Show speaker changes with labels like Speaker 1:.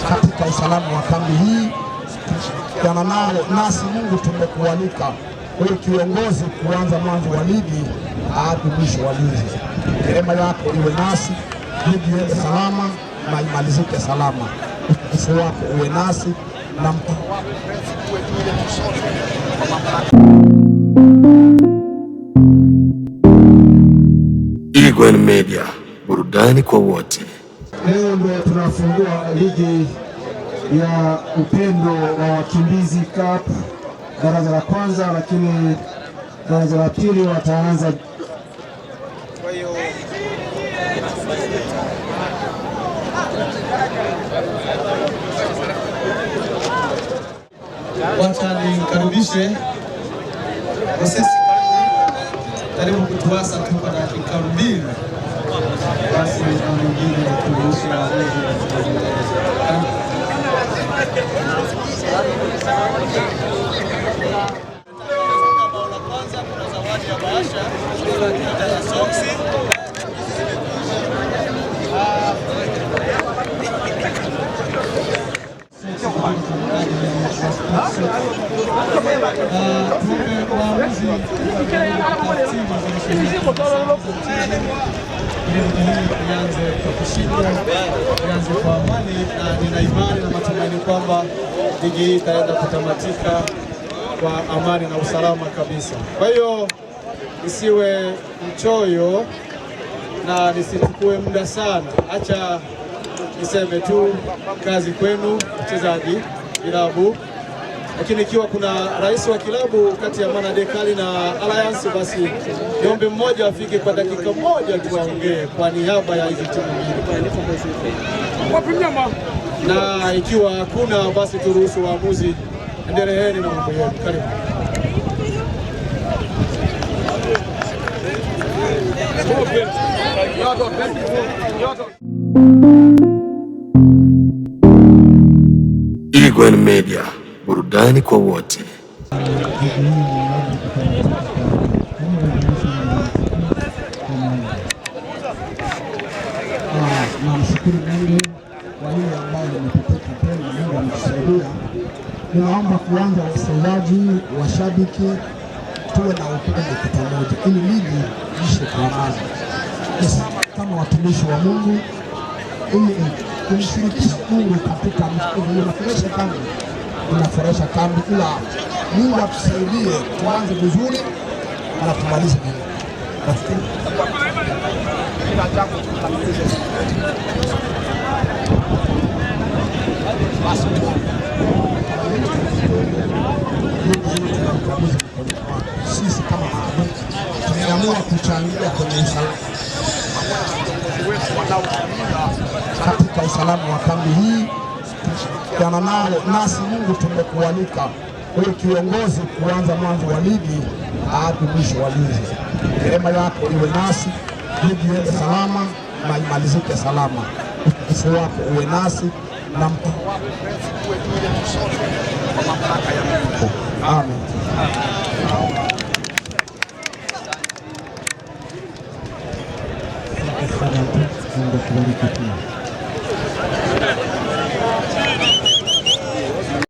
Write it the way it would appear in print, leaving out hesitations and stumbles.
Speaker 1: katika usalama wa kambi hii. Tukiana nao nasi Mungu tumekualika wewe kiongozi kuanza mwanzo wa ligi hadi mwisho wa ligi. Neema yako iwe nasi, ligi iende salama na imalizike salama. Utukufu wako uwe nasi na mkono wako uwe juu yetu sote kwa mamlaka.
Speaker 2: Eagle Media, burudani kwa wote.
Speaker 1: Leo ndio tunafungua ligi ya upendo wa wakimbizi cup daraja la kwanza, lakini daraja la pili wataanza. Kwa hiyo
Speaker 3: wacha nikaribishe Moses, karibu kutuasa tu kwa dakika 2. Basi na mwingine kuruhusu bao la kwanza. Kuna zawadi ya bahasha ya soksi. Ianze kwa amani, na nina imani na matumaini kwamba ligi hii itaenda kutamatika kwa amani na usalama kabisa. Kwa hiyo isiwe mchoyo na nisichukue muda sana, acha niseme tu kazi kwenu wachezaji vilabu. Lakini ikiwa kuna rais wa kilabu kati ya Mana Dekali na Alliance, basi niombe mmoja afike kwa dakika 1 tu aongee kwa niaba ya hizi timu mbili. Na ikiwa hakuna, basi turuhusu waamuzi endeleeni na mambo yenu. Karibu.
Speaker 2: Eagle Media, burudani kwa wote.
Speaker 1: Namshukuru Mungu kwa yule ambaye ametupa tena, Mungu ametusaidia. Ninaomba kuanza wachezaji, washabiki, tuwe na upendo pamoja ili ligi ishe kwa amani. Kama watumishi wa Mungu, ili kumshirikisha Mungu katika mshukuru unafurahisha kambi, unafurahisha kambi, ila Mungu atusaidie tuanze vizuri na tumalize vizuri. Kila jambo tukamilishe. Sisi kama tumeamua kuchangia kwenye usalama katika usalama wa kambi hii. Tukiana nao nasi Mungu tumekualika wewe kiongozi kuanza mwanzo wa ligi hadi mwisho wa ligi. Neema yako iwe nasi, ligi iende salama na imalizike salama. Utukufu wako uwe nasi na mkono wako uwe juu yetu sote kwa mamlaka ya Mungu. Amen.